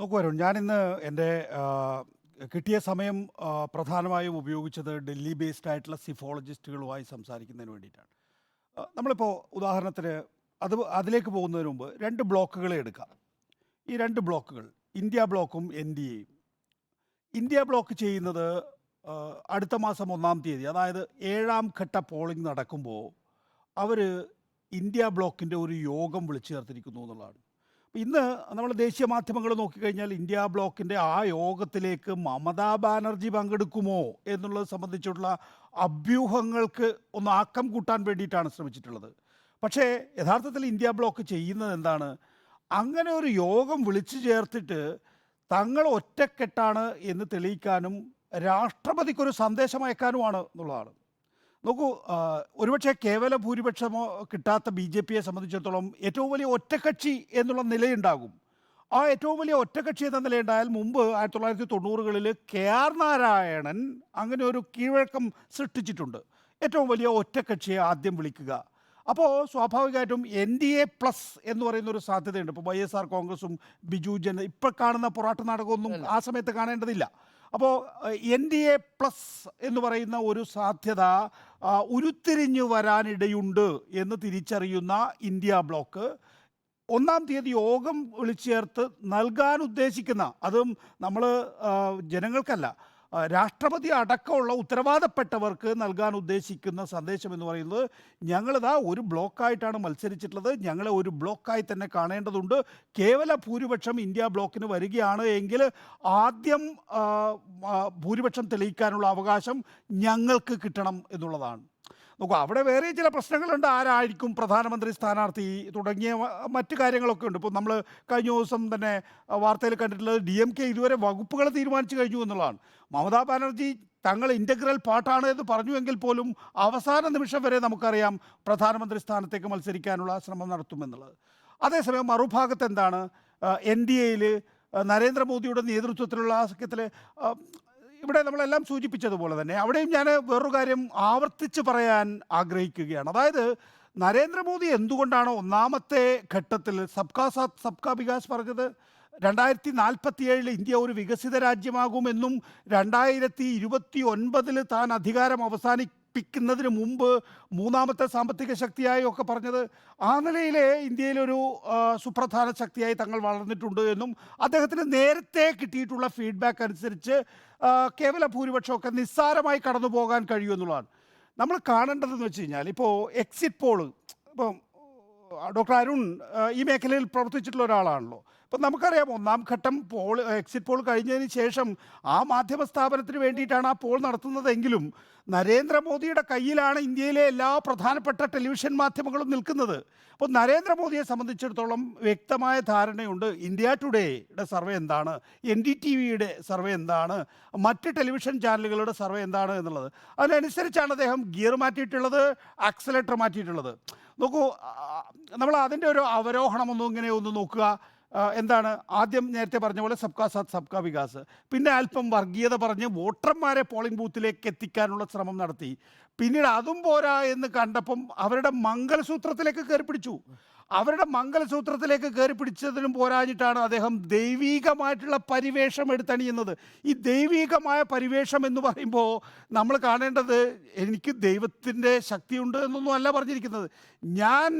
നോക്കൂ വരുൺ, ഞാനിന്ന് എൻ്റെ കിട്ടിയ സമയം പ്രധാനമായും ഉപയോഗിച്ചത് ഡൽഹി ബേസ്ഡ് ആയിട്ടുള്ള സിഫോളജിസ്റ്റുകളുമായി സംസാരിക്കുന്നതിന് വേണ്ടിയിട്ടാണ്. നമ്മളിപ്പോൾ ഉദാഹരണത്തിന് അതിലേക്ക് പോകുന്നതിന് മുമ്പ് രണ്ട് ബ്ലോക്കുകളെ എടുക്കാം. ഈ രണ്ട് ബ്ലോക്കുകൾ ഇന്ത്യ ബ്ലോക്കും എൻ ഡി എയും. ഇന്ത്യ ബ്ലോക്ക് ചെയ്യുന്നത് അടുത്ത മാസം 1-ാം തീയതി, അതായത് 7ാം ഘട്ട പോളിംഗ് നടക്കുമ്പോൾ അവർ ഇന്ത്യ ബ്ലോക്കിൻ്റെ ഒരു യോഗം വിളിച്ചു ചേർത്തിരിക്കുന്നു എന്നുള്ളതാണ്. ഇന്ന് നമ്മൾ ദേശീയ മാധ്യമങ്ങൾ നോക്കിക്കഴിഞ്ഞാൽ ഇന്ത്യ ബ്ലോക്കിൻ്റെ ആ യോഗത്തിലേക്ക് മമതാ ബാനർജി പങ്കെടുക്കുമോ എന്നുള്ളത് സംബന്ധിച്ചുള്ള അഭ്യൂഹങ്ങൾക്ക് ഒന്ന് ആക്കം കൂട്ടാൻ വേണ്ടിയിട്ടാണ് ശ്രമിച്ചിട്ടുള്ളത്. പക്ഷേ യഥാർത്ഥത്തിൽ ഇന്ത്യ ബ്ലോക്ക് ചെയ്യുന്നത് എന്താണ്? അങ്ങനെ ഒരു യോഗം വിളിച്ചു ചേർത്തിട്ട് തങ്ങൾ ഒറ്റക്കെട്ടാണ് എന്ന് തെളിയിക്കാനും രാഷ്ട്രപതിക്കൊരു സന്ദേശം അയക്കാനുമാണ് എന്നുള്ളതാണ്. നോക്കൂ, ഒരുപക്ഷെ കേവല ഭൂരിപക്ഷമോ കിട്ടാത്ത ബി ജെ പിയെ സംബന്ധിച്ചിടത്തോളം ഏറ്റവും വലിയ ഒറ്റക്കക്ഷി എന്നുള്ള നിലയുണ്ടാകും. ആ ഏറ്റവും വലിയ ഒറ്റക്കക്ഷി എന്ന നിലയുണ്ടായാൽ മുമ്പ് 1990-കളിൽ കെ ആർ നാരായണൻ അങ്ങനെ ഒരു കീഴ്വഴക്കം സൃഷ്ടിച്ചിട്ടുണ്ട്. ഏറ്റവും വലിയ ഒറ്റക്കക്ഷിയെ ആദ്യം വിളിക്കുക. അപ്പോൾ സ്വാഭാവികമായിട്ടും എൻ ഡി എ പ്ലസ് എന്ന് പറയുന്ന ഒരു സാധ്യതയുണ്ട്. ഇപ്പോൾ YSR കോൺഗ്രസും ബിജു ജന ഇപ്പോൾ കാണുന്ന പൊറാട്ട് നാടകമൊന്നും ആ സമയത്ത് കാണേണ്ടതില്ല. അപ്പോൾ എൻ ഡി എ പ്ലസ് എന്ന് പറയുന്ന ഒരു സാധ്യത ഉരുത്തിരിഞ്ഞു വരാനിടയുണ്ട് എന്ന് തിരിച്ചറിയുന്ന ഇന്ത്യ ബ്ലോക്ക് 1-ാം തീയതി യോഗം വിളിച്ചു ചേർത്ത് നൽകാൻ ഉദ്ദേശിക്കുന്ന, അതും നമ്മൾ ജനങ്ങൾക്കല്ല, രാഷ്ട്രപതി അടക്കമുള്ള ഉത്തരവാദപ്പെട്ടവർക്ക് നൽകാൻ ഉദ്ദേശിക്കുന്ന സന്ദേശം എന്ന് പറയുന്നത്, ഞങ്ങളിതാ ഒരു ബ്ലോക്കായിട്ടാണ് മത്സരിച്ചിട്ടുള്ളത്, ഞങ്ങളെ ഒരു ബ്ലോക്കായി തന്നെ കാണേണ്ടതുണ്ട്, കേവല ഭൂരിപക്ഷം ഇന്ത്യ ബ്ലോക്കിന് വരികയാണ് എങ്കിൽ ആദ്യം ഭൂരിപക്ഷം തെളിയിക്കാനുള്ള അവകാശം ഞങ്ങൾക്ക് കിട്ടണം എന്നുള്ളതാണ്. നോക്കൂ, അവിടെ വേറെ ചില പ്രശ്നങ്ങളുണ്ട്. ആരായിരിക്കും പ്രധാനമന്ത്രി സ്ഥാനാർത്ഥി തുടങ്ങിയ മറ്റു കാര്യങ്ങളൊക്കെ ഉണ്ട്. ഇപ്പോൾ നമ്മൾ കഴിഞ്ഞ ദിവസം തന്നെ വാർത്തയിൽ കണ്ടിട്ടുള്ളത് DMK ഇതുവരെ വകുപ്പുകൾ തീരുമാനിച്ചു കഴിഞ്ഞു എന്നുള്ളതാണ്. മമതാ ബാനർജി തങ്ങൾ ഇൻ്റഗ്രൽ പാർട്ടാണ് എന്ന് പറഞ്ഞുവെങ്കിൽ പോലും അവസാന നിമിഷം വരെ നമുക്കറിയാം പ്രധാനമന്ത്രി സ്ഥാനത്തേക്ക് മത്സരിക്കാനുള്ള ശ്രമം നടത്തുമെന്നുള്ളത്. അതേസമയം മറുഭാഗത്ത് എന്താണ്? NDAയിൽ നരേന്ദ്രമോദിയുടെ നേതൃത്വത്തിലുള്ള ആ സഖ്യത്തിൽ ഇവിടെ നമ്മളെല്ലാം സൂചിപ്പിച്ചതുപോലെ തന്നെ അവിടെയും ഞാൻ വേറൊരു കാര്യം ആവർത്തിച്ച് പറയാൻ ആഗ്രഹിക്കുകയാണ്. അതായത് നരേന്ദ്രമോദി എന്തുകൊണ്ടാണ് 1-ാമത്തെ ഘട്ടത്തിൽ സബ്കാ സാത്ത് സബ്കാ വികാസ് പറഞ്ഞത്? 2047 ഇന്ത്യ ഒരു വികസിത രാജ്യമാകുമെന്നും 2029 താൻ അധികാരം അവസാനിപ്പിക്കുന്നതിന് മുമ്പ് 3-ാമത്തെ സാമ്പത്തിക ശക്തിയായി ഒക്കെ പറഞ്ഞത്. ആ നിലയിലെ ഇന്ത്യയിലൊരു സുപ്രധാന ശക്തിയായി തങ്ങൾ വളർന്നിട്ടുണ്ട് എന്നും അദ്ദേഹത്തിന് നേരത്തെ കിട്ടിയിട്ടുള്ള ഫീഡ്ബാക്ക് അനുസരിച്ച് കേവല ഭൂരിപക്ഷമൊക്കെ നിസ്സാരമായി കടന്നു പോകാൻ കഴിയുമെന്നുള്ളതാണ്. നമ്മൾ കാണേണ്ടതെന്ന് വെച്ച് കഴിഞ്ഞാൽ, ഇപ്പോൾ എക്സിറ്റ് പോള്, ഇപ്പം ഡോക്ടർ അരുൺ ഈ മേഖലയിൽ പ്രവർത്തിച്ചിട്ടുള്ള ഒരാളാണല്ലോ. ഇപ്പം നമുക്കറിയാം 1-ാം ഘട്ടം എക്സിറ്റ് പോൾ കഴിഞ്ഞതിന് ശേഷം ആ മാധ്യമ സ്ഥാപനത്തിന് വേണ്ടിയിട്ടാണ് ആ പോൾ നടത്തുന്നതെങ്കിലും നരേന്ദ്രമോദിയുടെ കയ്യിലാണ് ഇന്ത്യയിലെ എല്ലാ പ്രധാനപ്പെട്ട ടെലിവിഷൻ മാധ്യമങ്ങളും നിൽക്കുന്നത്. അപ്പോൾ നരേന്ദ്രമോദിയെ സംബന്ധിച്ചിടത്തോളം വ്യക്തമായ ധാരണയുണ്ട്. ഇന്ത്യ ടുഡേയുടെ സർവേ എന്താണ്, NDTVയുടെ സർവേ എന്താണ്, മറ്റ് ടെലിവിഷൻ ചാനലുകളുടെ സർവേ എന്താണ് എന്നുള്ളത്. അതിനനുസരിച്ചാണ് അദ്ദേഹം ഗിയർ മാറ്റിയിട്ടുള്ളത്, ആക്സലേറ്റർ മാറ്റിയിട്ടുള്ളത്. നോക്കൂ, നമ്മൾ അതിൻ്റെ ഒരു അവരോഹണം ഇങ്ങനെ ഒന്ന് നോക്കുക. എന്താണ്? ആദ്യം നേരത്തെ പറഞ്ഞ പോലെ സബ്കാ സാത്ത് സബ്കാ വികാസ്, പിന്നെ അല്പം വർഗീയത പറഞ്ഞ് വോട്ടർമാരെ പോളിംഗ് ബൂത്തിലേക്ക് എത്തിക്കാനുള്ള ശ്രമം നടത്തി. പിന്നീട് അതും പോരാ എന്ന് കണ്ടപ്പം അവരുടെ മംഗലസൂത്രത്തിലേക്ക് കയറി പിടിച്ചു. അവരുടെ മംഗലസൂത്രത്തിലേക്ക് കയറി പിടിച്ചതിനും പോരാഞ്ഞിട്ടാണ് അദ്ദേഹം ദൈവീകമായിട്ടുള്ള പരിവേഷം എടുത്തണിയുന്നത്. ഈ ദൈവീകമായ പരിവേഷം എന്ന് പറയുമ്പോൾ നമ്മൾ കാണേണ്ടത്, എനിക്ക് ദൈവത്തിൻ്റെ ശക്തിയുണ്ട് എന്നൊന്നും അല്ല പറഞ്ഞിരിക്കുന്നത്. ഞാൻ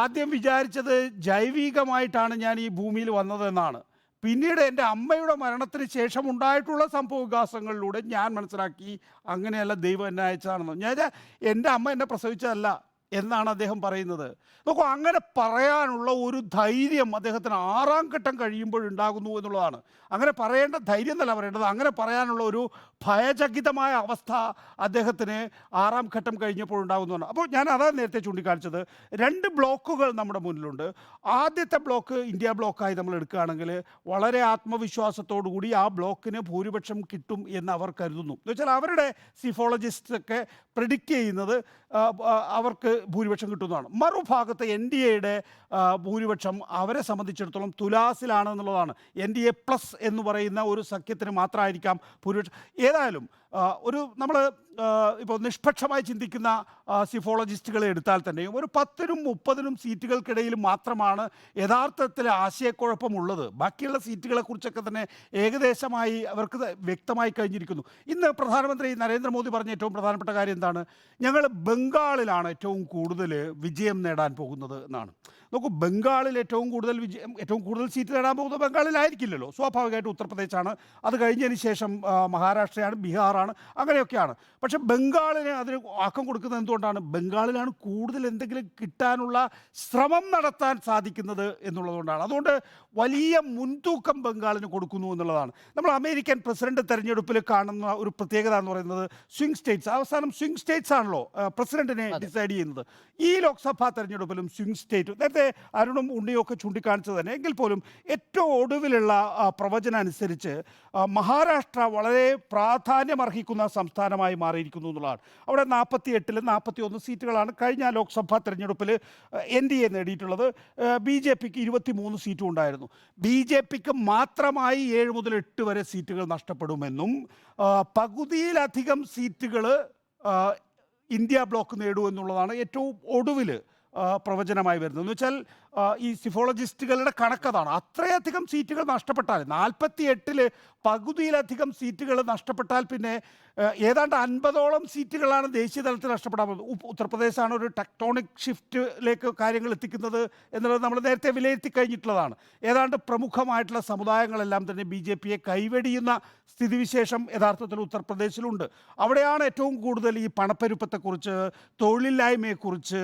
ആദ്യം വിചാരിച്ചത് ജൈവികമായിട്ടാണ് ഞാൻ ഈ ഭൂമിയിൽ വന്നതെന്നാണ്. പിന്നീട് എൻ്റെ അമ്മയുടെ മരണത്തിന് ശേഷം ഉണ്ടായിട്ടുള്ള സംഭവവികാസങ്ങളിലൂടെ ഞാൻ മനസ്സിലാക്കി അങ്ങനെയല്ല ദൈവം എന്നെ അയച്ചതാണെന്ന്. എൻ്റെ അമ്മ എന്നെ പ്രസവിച്ചതല്ല എന്നാണ് അദ്ദേഹം പറയുന്നത്. നോക്കൂ, അങ്ങനെ പറയാനുള്ള ഒരു ധൈര്യം അദ്ദേഹത്തിന് 6-ാം ഘട്ടം കഴിയുമ്പോഴുണ്ടാകുന്നു എന്നുള്ളതാണ്. അങ്ങനെ പറയേണ്ട ധൈര്യം എന്നല്ല പറയേണ്ടത്, അങ്ങനെ പറയാനുള്ള ഒരു ഭയചകിതമായ അവസ്ഥ അദ്ദേഹത്തിന് 6-ാം ഘട്ടം കഴിഞ്ഞപ്പോഴുണ്ടാകുന്നതാണ്. അപ്പോൾ ഞാൻ അതാണ് നേരത്തെ ചൂണ്ടിക്കാണിച്ചത്. 2 ബ്ലോക്കുകൾ നമ്മുടെ മുന്നിലുണ്ട്. ആദ്യത്തെ ബ്ലോക്ക് ഇന്ത്യ ബ്ലോക്കായി നമ്മൾ എടുക്കുകയാണെങ്കിൽ വളരെ ആത്മവിശ്വാസത്തോടു കൂടി ആ ബ്ലോക്കിന് ഭൂരിപക്ഷം കിട്ടും എന്ന് അവർ കരുതുന്നു. എന്ന് വെച്ചാൽ അവരുടെ സിഫോളജിസ്റ്റൊക്കെ പ്രിഡിക്റ്റ് ചെയ്യുന്നത് അവർക്ക് ഭൂരിപക്ഷം കിട്ടുന്നതാണ്. മറുഭാഗത്ത് NDAയുടെ ഭൂരിപക്ഷം അവരെ സംബന്ധിച്ചിടത്തോളം തുലാസിലാണ് എന്നുള്ളതാണ്. NDA പ്ലസ് എന്ന് പറയുന്ന ഒരു സഖ്യത്തിന് മാത്രമായിരിക്കാം ഭൂരിപക്ഷം. ഏതായാലും ഒരു നമ്മൾ ഇപ്പോൾ നിഷ്പക്ഷമായി ചിന്തിക്കുന്ന സിഫോളജിസ്റ്റുകളെ എടുത്താൽ തന്നെയും ഒരു 10നും 30നും സീറ്റുകൾക്കിടയിൽ മാത്രമാണ് യഥാർത്ഥത്തിൽ ആശയക്കുഴപ്പമുള്ളത്. ബാക്കിയുള്ള സീറ്റുകളെക്കുറിച്ചൊക്കെ തന്നെ ഏകദേശമായി അവർക്ക് വ്യക്തമായി കഴിഞ്ഞിരിക്കുന്നു. ഇന്ന് പ്രധാനമന്ത്രി നരേന്ദ്രമോദി പറഞ്ഞ ഏറ്റവും പ്രധാനപ്പെട്ട കാര്യം എന്താണ്? ഞങ്ങൾ ബംഗാളിലാണ് ഏറ്റവും കൂടുതൽ വിജയം നേടാൻ പോകുന്നത് എന്നാണ്. നോക്കൂ, ബംഗാളിൽ ഏറ്റവും കൂടുതൽ സീറ്റ് നേടാൻ പോകുന്നത് ബംഗാളിലായിരിക്കില്ലല്ലോ. സ്വാഭാവികമായിട്ട് ഉത്തർപ്രദേശാണ്, അത് കഴിഞ്ഞതിന് ശേഷം മഹാരാഷ്ട്രയാണ്, ബീഹാറാണ്, അങ്ങനെയൊക്കെയാണ്. പക്ഷെ ബംഗാളിന് അതിന് ആക്കം കൊടുക്കുന്നത് എന്തുകൊണ്ടാണ്? ബംഗാളിലാണ് കൂടുതൽ എന്തെങ്കിലും കിട്ടാനുള്ള ശ്രമം നടത്താൻ സാധിക്കുന്നത് എന്നുള്ളതുകൊണ്ടാണ്. അതുകൊണ്ട് വലിയ മുൻതൂക്കം ബംഗാളിന് കൊടുക്കുന്നു എന്നുള്ളതാണ്. നമ്മൾ അമേരിക്കൻ പ്രസിഡന്റ് തെരഞ്ഞെടുപ്പിൽ കാണുന്ന ഒരു പ്രത്യേകത എന്ന് പറയുന്നത് സ്വിംഗ് സ്റ്റേറ്റ്സ്, അവസാനം സ്വിംഗ് സ്റ്റേറ്റ്സ് ആണല്ലോ പ്രസിഡന്റിനെ ഡിസൈഡ് ചെയ്യുന്നത്. ഈ ലോക്സഭാ തെരഞ്ഞെടുപ്പിലും സ്വിംഗ് സ്റ്റേറ്റ്, നേരത്തെ അരുണും ഉണ്ണിയും ഒക്കെ ചൂണ്ടിക്കാണിച്ചത് തന്നെ, എങ്കിൽ പോലും ഏറ്റവും ഒടുവിലുള്ള പ്രവചനം അനുസരിച്ച് മഹാരാഷ്ട്ര വളരെ പ്രാധാന്യമർഹിക്കുന്ന സംസ്ഥാനമായി മാറിയിരിക്കുന്നു എന്നുള്ളതാണ്. അവിടെ 48-ൽ 41 സീറ്റുകളാണ് കഴിഞ്ഞ ലോക്സഭാ തെരഞ്ഞെടുപ്പിൽ NDA നേടിയിട്ടുള്ളത്. BJPക്ക് 23 സീറ്റും ഉണ്ടായിരുന്നു. BJPക്ക് മാത്രമായി 7 മുതൽ 8 വരെ സീറ്റുകൾ നഷ്ടപ്പെടുമെന്നും പകുതിയിലധികം സീറ്റുകൾ ഇന്ത്യ ബ്ലോക്ക് നേടൂ എന്നുള്ളതാണ് ഏറ്റവും ഒടുവിൽ പ്രവചനമായി വരുന്നത്. എന്ന് വെച്ചാൽ ഈ സിഫോളജിസ്റ്റുകളുടെ കണക്കതാണ്. അത്രയധികം സീറ്റുകൾ നഷ്ടപ്പെട്ടാൽ, 48-ൽ പകുതിയിലധികം സീറ്റുകൾ നഷ്ടപ്പെട്ടാൽ പിന്നെ ഏതാണ്ട് 50ഓളം സീറ്റുകളാണ് ദേശീയ തലത്തിൽ നഷ്ടപ്പെടാൻ പോകുന്നത്. ഉത്തർപ്രദേശാണ് ഒരു ടെക്ടോണിക് ഷിഫ്റ്റിലേക്ക് കാര്യങ്ങൾ എത്തിക്കുന്നത് എന്നുള്ളത് നമ്മൾ നേരത്തെ വിലയിരുത്തി കഴിഞ്ഞിട്ടുള്ളതാണ്. ഏതാണ്ട് പ്രമുഖമായിട്ടുള്ള സമുദായങ്ങളെല്ലാം തന്നെ BJPയെ കൈവെടിയുന്ന സ്ഥിതിവിശേഷം യഥാർത്ഥത്തിൽ ഉത്തർപ്രദേശിലുണ്ട്. അവിടെയാണ് ഏറ്റവും കൂടുതൽ ഈ പണപ്പെരുപ്പത്തെക്കുറിച്ച്, തൊഴിലില്ലായ്മയെക്കുറിച്ച്,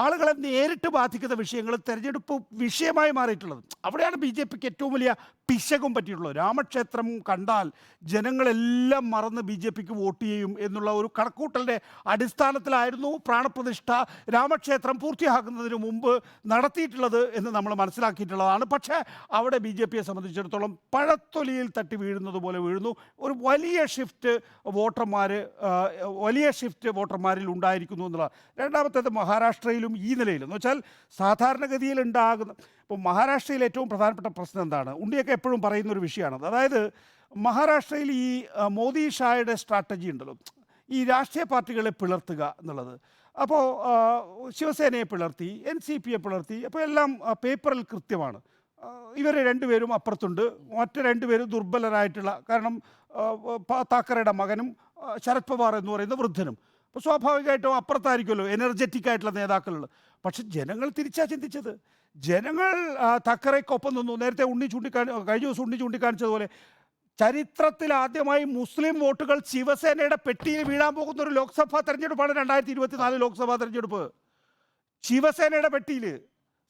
ആളുകളെ നേരിട്ട് ബാധിക്കുന്ന വിഷയങ്ങൾ തെരഞ്ഞെടുപ്പ് വിഷയമായി മാറിയിട്ടുള്ളത്. അവിടെയാണ് BJPക്ക് ഏറ്റവും വലിയ പിശകും പറ്റിയിട്ടുള്ളത്. രാമക്ഷേത്രം കണ്ടാൽ ജനങ്ങളെല്ലാം മറന്ന് BJPക്ക് വോട്ട് ചെയ്യും എന്നുള്ള ഒരു കണക്കൂട്ടലിൻ്റെ അടിസ്ഥാനത്തിലായിരുന്നു പ്രാണപ്രതിഷ്ഠ രാമക്ഷേത്രം പൂർത്തിയാക്കുന്നതിന് മുമ്പ് നടത്തിയിട്ടുള്ളത് എന്ന് നമ്മൾ മനസ്സിലാക്കിയിട്ടുള്ളതാണ്. പക്ഷേ അവിടെ BJPയെ സംബന്ധിച്ചിടത്തോളം പഴത്തൊലിയിൽ തട്ടി വീഴുന്നത് പോലെ വീഴുന്നു. ഒരു വലിയ ഷിഫ്റ്റ് വോട്ടർമാരിൽ ഉണ്ടായിരിക്കുന്നു എന്നുള്ളതാണ്. രണ്ടാമത്തേത് മഹാരാഷ്ട്രയിലും ഈ നിലയിലും എന്ന് വെച്ചാൽ സാധാരണഗതിയിൽ ഉണ്ടാകുന്ന, ഇപ്പോൾ മഹാരാഷ്ട്രയിൽ ഏറ്റവും പ്രധാനപ്പെട്ട പ്രശ്നം എന്താണ്? ഉണ്ണിയൊക്കെ എപ്പോഴും പറയുന്നൊരു വിഷയമാണ്. അതായത് മഹാരാഷ്ട്രയിൽ ഈ മോദി ഷായുടെ സ്ട്രാറ്റജി ഉണ്ടല്ലോ, ഈ രാഷ്ട്രീയ പാർട്ടികളെ പിളർത്തുക എന്നുള്ളത്. അപ്പോൾ ശിവസേനയെ പിളർത്തി, NCPയെ പിളർത്തി, അപ്പോൾ എല്ലാം പേപ്പറിൽ കൃത്യമാണ്. ഇവർ രണ്ടുപേരും അപ്പുറത്തുണ്ട്, മറ്റ് രണ്ടുപേരും ദുർബലരായിട്ടുള്ള, കാരണം താക്കറയുടെ മകനും ശരത് പവാർ എന്ന് പറയുന്ന വൃദ്ധനും. അപ്പോൾ സ്വാഭാവികമായിട്ടും അപ്പുറത്തായിരിക്കുമല്ലോ എനർജറ്റിക് ആയിട്ടുള്ള നേതാക്കളുള്ളത്. പക്ഷെ ജനങ്ങൾ തിരിച്ചാ ചിന്തിച്ചത്. ജനങ്ങൾ താക്കറയ്ക്കൊപ്പം നിന്നു. നേരത്തെ കഴിഞ്ഞ ദിവസം ഉണ്ണി ചൂണ്ടിക്കാണിച്ചതുപോലെ ചരിത്രത്തിൽ ആദ്യമായി മുസ്ലിം വോട്ടുകൾ ശിവസേനയുടെ പെട്ടിയിൽ വീഴാൻ പോകുന്ന ഒരു ലോക്സഭാ തെരഞ്ഞെടുപ്പാണ് 2024 ലോക്സഭാ തെരഞ്ഞെടുപ്പ്. ശിവസേനയുടെ പെട്ടിയിൽ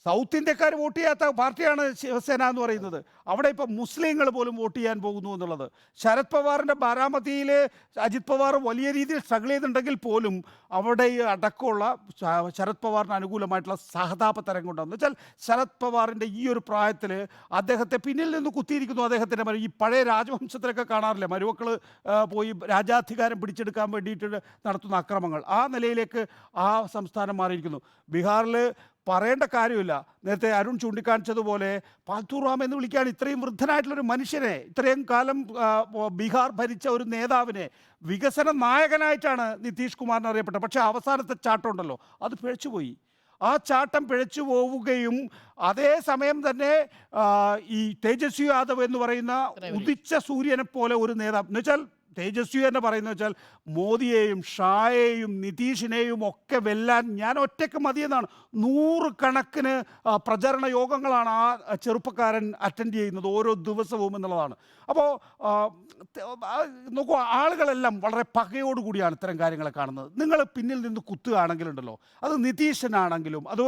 സൗത്ത് ഇന്ത്യക്കാർ വോട്ട് ചെയ്യാത്ത പാർട്ടിയാണ് ശിവസേന എന്ന് പറയുന്നത്. അവിടെ ഇപ്പം മുസ്ലിങ്ങൾ പോലും വോട്ട് ചെയ്യാൻ പോകുന്നു എന്നുള്ളത്. ശരത് പവാറിൻ്റെ ബാരാമതിയിൽ അജിത് പവാർ വലിയ രീതിയിൽ സ്ട്രഗിൾ ചെയ്തിട്ടുണ്ടെങ്കിൽ പോലും അവിടെ ഈ അടക്കമുള്ള ശരത് പവാറിന് അനുകൂലമായിട്ടുള്ള സഹതാപ തരം കൊണ്ടാണെന്ന് വെച്ചാൽ ശരത് പവാറിൻ്റെ ഈ ഒരു പ്രായത്തിൽ അദ്ദേഹത്തെ പിന്നിൽ നിന്ന് കുത്തിയിരിക്കുന്നു. അദ്ദേഹത്തിൻ്റെ ഈ പഴയ രാജവംശത്തിലൊക്കെ കാണാറില്ല, മരുമക്കൾ പോയി രാജാധികാരം പിടിച്ചെടുക്കാൻ വേണ്ടിയിട്ട് നടത്തുന്ന അക്രമങ്ങൾ, ആ നിലയിലേക്ക് ആ സംസ്ഥാനം മാറിയിരിക്കുന്നു. ബീഹാറിൽ പറയേണ്ട കാര്യമില്ല. നേരത്തെ അരുൺ ചൂണ്ടിക്കാണിച്ചതുപോലെ പാൽത്തൂറാം എന്ന് വിളിക്കാൻ ഇത്രയും വൃദ്ധനായിട്ടുള്ളൊരു മനുഷ്യനെ, ഇത്രയും കാലം ബീഹാർ ഭരിച്ച ഒരു നേതാവിനെ വികസന നായകനായിട്ടാണ് നിതീഷ് കുമാറിന് അറിയപ്പെട്ടത്. പക്ഷേ അവസാനത്തെ ചാട്ടം ഉണ്ടല്ലോ, അത് പിഴച്ചുപോയി. ആ ചാട്ടം പിഴച്ചു പോവുകയും അതേസമയം തന്നെ ഈ തേജസ്വി യാദവ് എന്ന് പറയുന്ന ഉദിച്ച സൂര്യനെ പോലെ ഒരു നേതാവ്, എന്ന് വെച്ചാൽ തേജസ്വി എന്ന് പറയുന്നത് വെച്ചാൽ മോദിയെയും ഷായെയും നിതീഷിനെയും ഒക്കെ വെല്ലാൻ ഞാൻ ഒറ്റയ്ക്ക് മതിയെന്നാണ്. 100 കണക്കിന് പ്രചരണ യോഗങ്ങളാണ് ആ ചെറുപ്പക്കാരൻ അറ്റൻഡ് ചെയ്യുന്നത് ഓരോ ദിവസവും എന്നുള്ളതാണ്. അപ്പോൾ നോക്കൂ, ആളുകളെല്ലാം വളരെ പകയോടുകൂടിയാണ് ഇത്തരം കാര്യങ്ങളെ കാണുന്നത്. നിങ്ങൾ പിന്നിൽ നിന്ന് കുത്തുകയാണെങ്കിലുണ്ടല്ലോ, അത് നിതീഷിനാണെങ്കിലും, അത്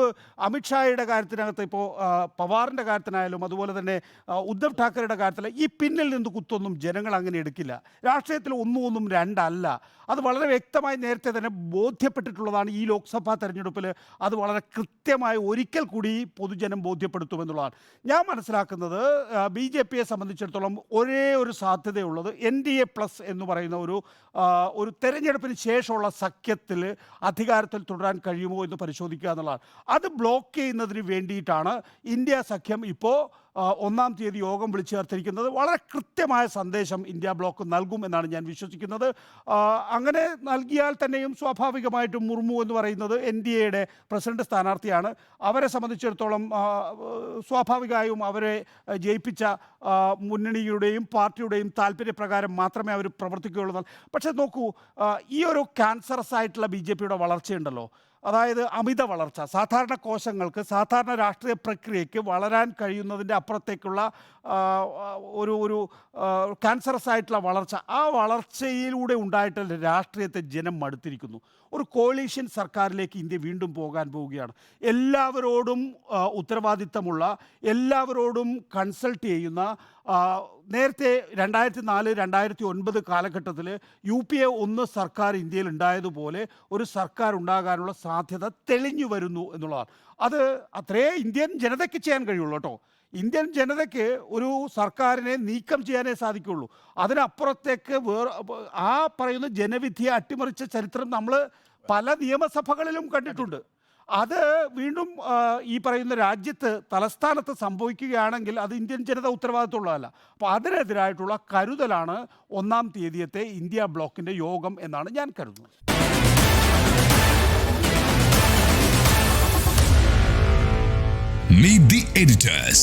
അമിത്ഷായുടെ കാര്യത്തിനകത്ത് ഇപ്പോൾ പവാറിൻ്റെ കാര്യത്തിനായാലും അതുപോലെ തന്നെ ഉദ്ധവ് ഠാക്കറയുടെ കാര്യത്തിൽ ഈ പിന്നിൽ നിന്ന് കുത്തൊന്നും ജനങ്ങൾ അങ്ങനെ എടുക്കില്ല. രാഷ്ട്രീയത്തിൽ ഒന്നും രണ്ടല്ല. അത് വളരെ വ്യക്തമായി നേരത്തെ തന്നെ ബോധ്യപ്പെട്ടിട്ടുള്ളതാണ്. ഈ ലോക്സഭാ തെരഞ്ഞെടുപ്പിൽ അത് വളരെ കൃത്യമായി ഒരിക്കൽ കൂടി പൊതുജനം ബോധ്യപ്പെടുത്തുമെന്നുള്ളതാണ്. ഞാൻ മനസ്സിലാക്കുന്നത് BJPയെ സംബന്ധിച്ചിടത്തോളം ഒരേ ഒരു സാധ്യതയുള്ളത് NDA പ്ലസ് എന്ന് പറയുന്ന ഒരു തെരഞ്ഞെടുപ്പിന് ശേഷമുള്ള സഖ്യത്തിൽ അധികാരത്തിൽ തുടരാൻ കഴിയുമോ എന്ന് പരിശോധിക്കുക എന്നുള്ളതാണ്. അത് ബ്ലോക്ക് ചെയ്യുന്നതിന് വേണ്ടിയിട്ടാണ് ഇന്ത്യ സഖ്യം ഇപ്പോൾ ഒന്നാം തീയതി യോഗം വിളിച്ചു ചേർത്തിരിക്കുന്നത് വളരെ കൃത്യമായ സന്ദേശം ഇന്ത്യ ബ്ലോക്ക് നൽകും എന്നാണ് ഞാൻ വിശ്വസിക്കുന്നത്. അങ്ങനെ നൽകിയാൽ തന്നെയും സ്വാഭാവികമായിട്ടും മുർമു എന്ന് പറയുന്നത് NDAയുടെ പ്രസിഡന്റ് സ്ഥാനാർത്ഥിയാണ്. അവരെ സംബന്ധിച്ചിടത്തോളം സ്വാഭാവികമായും അവരെ ജയിപ്പിച്ച മുന്നണിയുടെയും പാർട്ടിയുടെയും താല്പര്യപ്രകാരം മാത്രമേ അവർ പ്രവർത്തിക്കുകയുള്ളൂ. പക്ഷേ നോക്കൂ, ഈ ഒരു ക്യാൻസറസ് ആയിട്ടുള്ള BJPയുടെ വളർച്ചയുണ്ടല്ലോ, അതായത് അമിത വളർച്ച, സാധാരണ കോശങ്ങൾക്ക് സാധാരണ രാഷ്ട്രീയ പ്രക്രിയയ്ക്ക് വളരാൻ കഴിയുന്നതിൻ്റെ അപ്പുറത്തേക്കുള്ള ഒരു ക്യാൻസറസ് ആയിട്ടുള്ള വളർച്ച, ആ വളർച്ചയിലൂടെ ഉണ്ടായിട്ടുള്ള രാഷ്ട്രീയത്തെ ജനം മടുത്തിരിക്കുന്നു. ഒരു കോളീഷൻ സർക്കാരിലേക്ക് ഇന്ത്യ വീണ്ടും പോകാൻ പോവുകയാണ്. എല്ലാവരോടും ഉത്തരവാദിത്തമുള്ള, എല്ലാവരോടും കൺസൾട്ട് ചെയ്യുന്ന, നേരത്തെ 2004-2009 കാലഘട്ടത്തിൽ UPA 1 സർക്കാർ ഇന്ത്യയിൽ ഉണ്ടായതുപോലെ ഒരു സർക്കാർ ഉണ്ടാകാനുള്ള സാധ്യത തെളിഞ്ഞു വരുന്നു എന്നുള്ളതാണ്. അത് അത്രേ ഇന്ത്യൻ ജനതയ്ക്ക് ചെയ്യാൻ കഴിയുള്ളൂ കേട്ടോ. ഇന്ത്യൻ ജനതയ്ക്ക് ഒരു സർക്കാരിനെ നീക്കം ചെയ്യാനേ സാധിക്കുള്ളൂ. അതിനപ്പുറത്തേക്ക് ആ പറയുന്ന ജനവിധിയെ അട്ടിമറിച്ച ചരിത്രം നമ്മൾ പല നിയമസഭകളിലും കണ്ടിട്ടുണ്ട്. അത് വീണ്ടും ഈ പറയുന്ന രാജ്യത്ത് തലസ്ഥാനത്ത് സംഭവിക്കുകയാണെങ്കിൽ അത് ഇന്ത്യൻ ജനത ഉത്തരവാദിത്തമുള്ളതല്ല. അപ്പോൾ അതിനെതിരായിട്ടുള്ള കരുതലാണ് ഒന്നാം തീയതിയത്തെ ഇന്ത്യ ബ്ലോക്കിൻ്റെ യോഗം എന്നാണ് ഞാൻ കരുതുന്നത്. Meet the editors.